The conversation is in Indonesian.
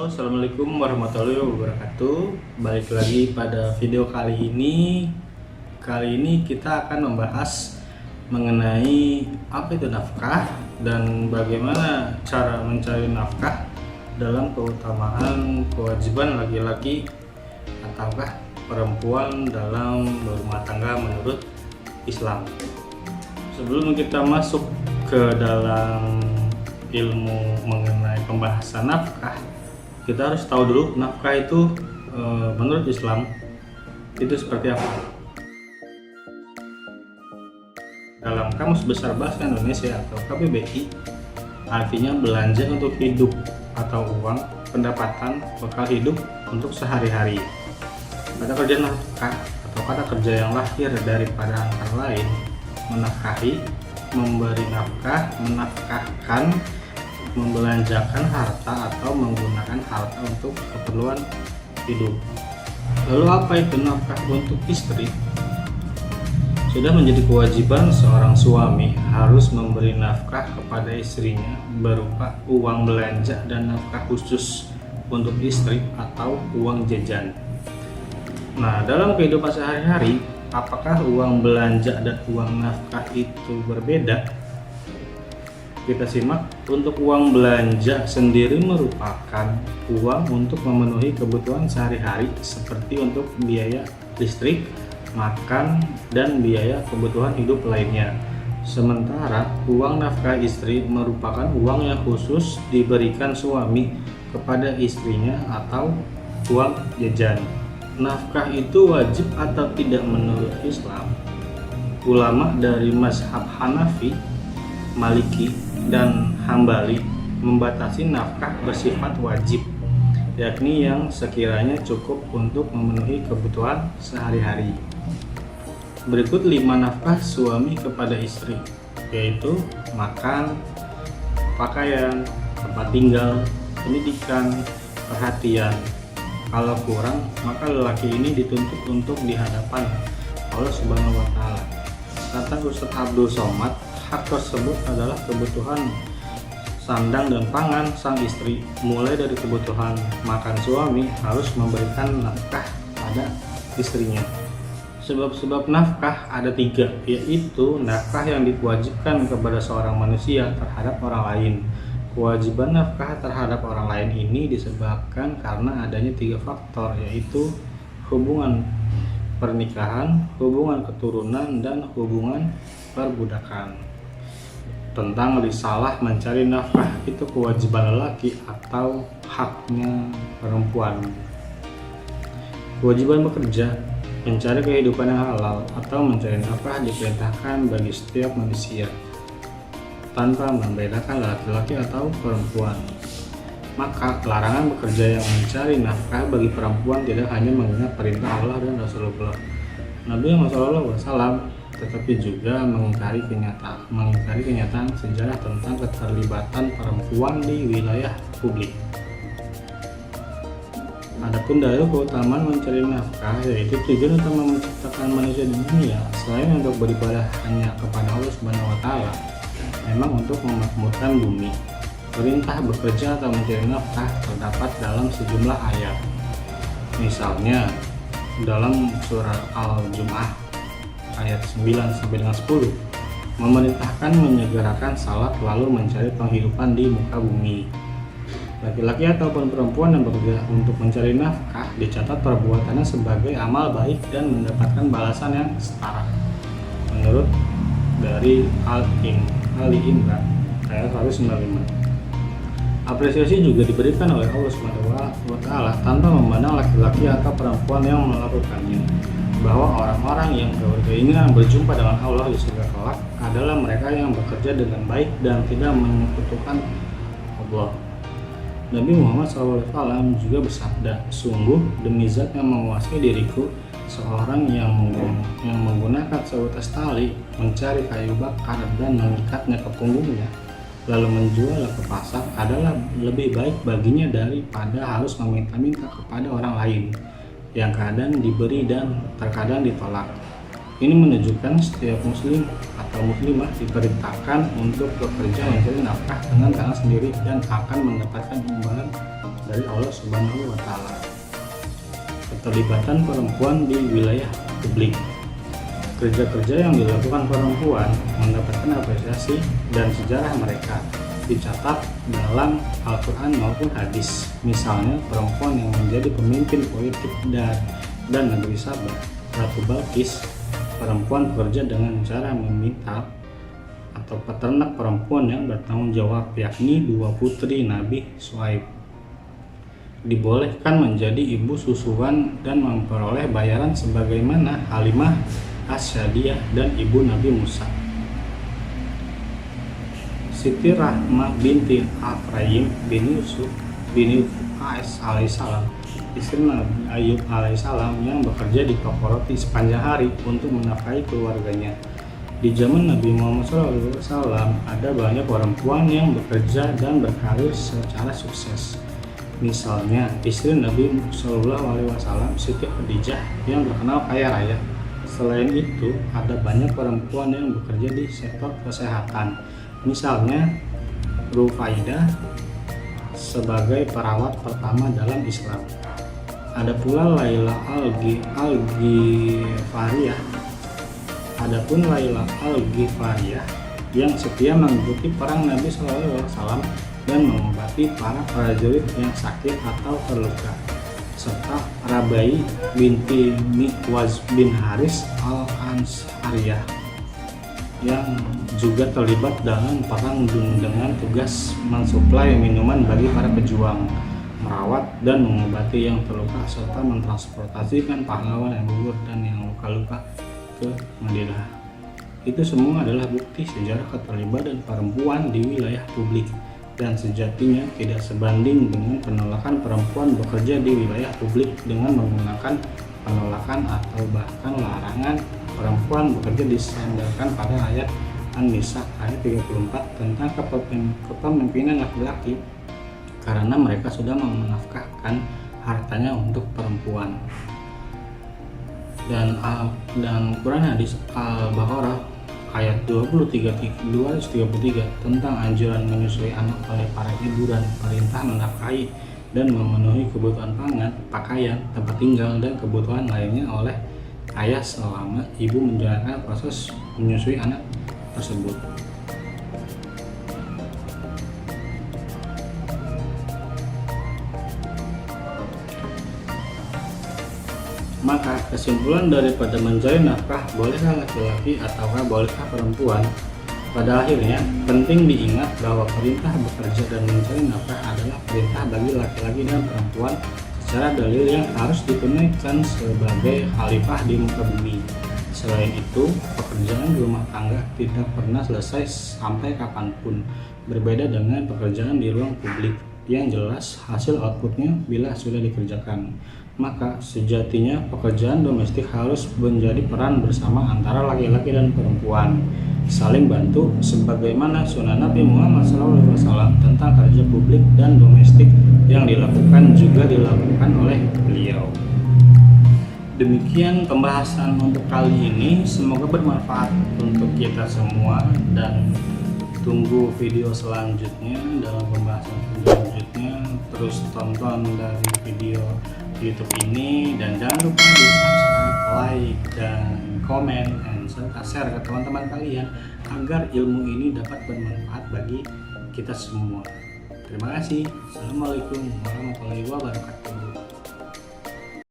Halo, assalamualaikum warahmatullahi wabarakatuh. Balik lagi pada video kali ini. Kali ini kita akan membahas mengenai apa itu nafkah dan bagaimana cara mencari nafkah dalam keutamaan kewajiban laki-laki ataukah perempuan dalam berumah tangga menurut Islam. Sebelum kita masuk ke dalam ilmu mengenai pembahasan nafkah, kita harus tahu dulu nafkah itu menurut Islam itu seperti apa. Dalam Kamus Besar Bahasa Indonesia atau KBBI, artinya belanja untuk hidup atau uang, pendapatan, bekal hidup untuk sehari-hari. Kata kerja nafkah atau kata kerja yang lahir daripada antara lain menafkahi, memberi nafkah, menafkahkan, membelanjakan harta atau menggunakan harta untuk keperluan hidup. Lalu apa itu nafkah untuk istri? Sudah menjadi kewajiban seorang suami harus memberi nafkah kepada istrinya berupa uang belanja dan nafkah khusus untuk istri atau uang jajan. Nah, dalam kehidupan sehari-hari, apakah uang belanja dan uang nafkah itu berbeda? Kita simak. Untuk uang belanja sendiri merupakan uang untuk memenuhi kebutuhan sehari-hari seperti untuk biaya listrik, makan, dan biaya kebutuhan hidup lainnya. Sementara uang nafkah istri merupakan uang yang khusus diberikan suami kepada istrinya atau uang jajan. Nafkah itu wajib atau tidak menurut Islam? Ulama dari mazhab Hanafi, Maliki, dan Hambali membatasi nafkah bersifat wajib, yakni yang sekiranya cukup untuk memenuhi kebutuhan sehari-hari. Berikut 5 nafkah suami kepada istri, yaitu makan, pakaian, tempat tinggal, pendidikan, perhatian. Kalau kurang, maka lelaki ini dituntut untuk di hadapan Allah Subhanahu wa Ta'ala. Kata Ustadz Abdul Somad, hak tersebut adalah kebutuhan sandang dan pangan sang istri. Mulai dari kebutuhan makan, suami harus memberikan nafkah pada istrinya. Sebab-sebab nafkah ada 3, yaitu nafkah yang diwajibkan kepada seorang manusia terhadap orang lain. Kewajiban nafkah terhadap orang lain ini disebabkan karena adanya 3 faktor, yaitu hubungan pernikahan, hubungan keturunan, dan hubungan perbudakan. Tentang risalah mencari nafkah, itu kewajiban lelaki atau haknya perempuan. Kewajiban bekerja, mencari kehidupan yang halal atau mencari nafkah diperintahkan bagi setiap manusia tanpa membedakan laki-laki atau perempuan. Maka larangan bekerja yang mencari nafkah bagi perempuan tidak hanya mengingat perintah Allah dan Rasulullah Nabi Muhammad SAW, tetapi juga mengingkari kenyataan sejarah tentang keterlibatan perempuan di wilayah publik. Adapun dalil keutamaan mencari nafkah, yaitu tujuan utama menciptakan manusia di dunia selain untuk beribadah hanya kepada Allah Subhanahu wa Ta'ala, memang untuk memakmurkan bumi. Perintah bekerja atau mencari nafkah terdapat dalam sejumlah ayat. Misalnya dalam surah Al-Jum'ah ayat 9-10, memerintahkan menyegerakan salat lalu mencari penghidupan di muka bumi. Laki-laki ataupun perempuan yang bekerja untuk mencari nafkah dicatat perbuatannya sebagai amal baik dan mendapatkan balasan yang setara. Menurut dari Ali Imran ayat 195. Apresiasi juga diberikan oleh Allah SWT tanpa memandang laki-laki atau perempuan yang melakukannya, bahwa orang-orang yang berkeinginan berjumpa dengan Allah di surga kelak adalah mereka yang bekerja dengan baik dan tidak menyekutukan Allah. Nabi Muhammad SAW juga bersabda, sungguh demi zat yang menguasai diriku, seorang yang menggunakan seutas tali mencari kayu bakar dan mengikatnya ke punggungnya lalu menjual ke pasar adalah lebih baik baginya daripada harus meminta-minta kepada orang lain yang kadang diberi dan terkadang ditolak. Ini menunjukkan setiap muslim atau muslimah diperintahkan untuk bekerja mencari nafkah dengan dengan tangan sendiri dan akan mendapatkan imbalan dari Allah Subhanahu wa Ta'ala. Keterlibatan perempuan di wilayah publik. Kerja-kerja yang dilakukan perempuan mendapatkan apresiasi dan sejarah mereka dicatat dalam Al-Quran maupun hadis. Misalnya perempuan yang menjadi pemimpin politik dan negeri Saba, Ratu Balkis. Perempuan bekerja dengan cara meminta atau peternak perempuan yang bertanggung jawab, yakni dua putri Nabi Syuaib. Dibolehkan menjadi ibu susuan dan memperoleh bayaran sebagaimana Halimah As-Syadiah dan ibu Nabi Musa. Siti Rahmah binti Afraim bin Yusuf bin Qais alaihissalam, istri Nabi Ayub alaihissalam yang bekerja di toko roti sepanjang hari untuk menafkahi keluarganya. Di zaman Nabi Muhammad SAW ada banyak perempuan yang bekerja dan berkarir secara sukses. Misalnya istri Nabi SAW, Siti Khadijah yang terkenal kaya raya. Selain itu ada banyak perempuan yang bekerja di sektor kesehatan. Misalnya Rufaidah sebagai perawat pertama dalam Islam. Ada pula Laila Al-Ghifariyah. Adapun Laila Al-Ghifariyah yang setia mengikuti perang Nabi SAW dan mengobati para prajurit yang sakit atau terluka, serta Rabai binti Mikwaz bin Haris Al-Ansariyah yang juga terlibat dalam perang dengan tugas mensuplai minuman bagi para pejuang, merawat dan mengobati yang terluka, serta mentransportasikan pahlawan yang gugur dan yang luka-luka ke Madinah. Itu semua adalah bukti sejarah keterlibatan perempuan di wilayah publik, dan sejatinya tidak sebanding dengan penolakan perempuan bekerja di wilayah publik dengan menggunakan penolakan atau bahkan larangan perempuan bekerja disandarkan pada ayat An-Nisa ayat 34 tentang kepemimpinan laki-laki, karena mereka sudah menafkahkan hartanya untuk perempuan. Dan Quran hadis Al-Baqarah ayat 233 tentang anjuran menyusui anak oleh para ibu dan perintah menafkahi dan memenuhi kebutuhan pangan, pakaian, tempat tinggal dan kebutuhan lainnya oleh ayah selama ibu menjalankan proses menyusui anak tersebut. Maka kesimpulan daripada mencari nafkah, bolehkah laki-laki ataukah bolehkah perempuan? Pada akhirnya penting diingat bahwa perintah bekerja dan mencari nafkah adalah perintah bagi laki-laki dan perempuan secara dalil yang harus ditunaikan sebagai khalifah di muka bumi. Selain itu, pekerjaan rumah tangga tidak pernah selesai sampai kapanpun, berbeda dengan pekerjaan di ruang publik yang jelas hasil outputnya bila sudah dikerjakan. Maka sejatinya pekerjaan domestik harus menjadi peran bersama antara laki-laki dan perempuan, saling bantu sebagaimana sunnah Nabi Muhammad SAW tentang kerja publik dan domestik yang dilakukan oleh beliau. Demikian pembahasan untuk kali ini, semoga bermanfaat untuk kita semua, dan tunggu video selanjutnya dalam pembahasan selanjutnya. Terus tonton dari video YouTube ini dan jangan lupa di subscribe, like, dan komen, dan serta share ke teman-teman kalian agar ilmu ini dapat bermanfaat bagi kita semua. Terima kasih. Assalamualaikum warahmatullahi wabarakatuh.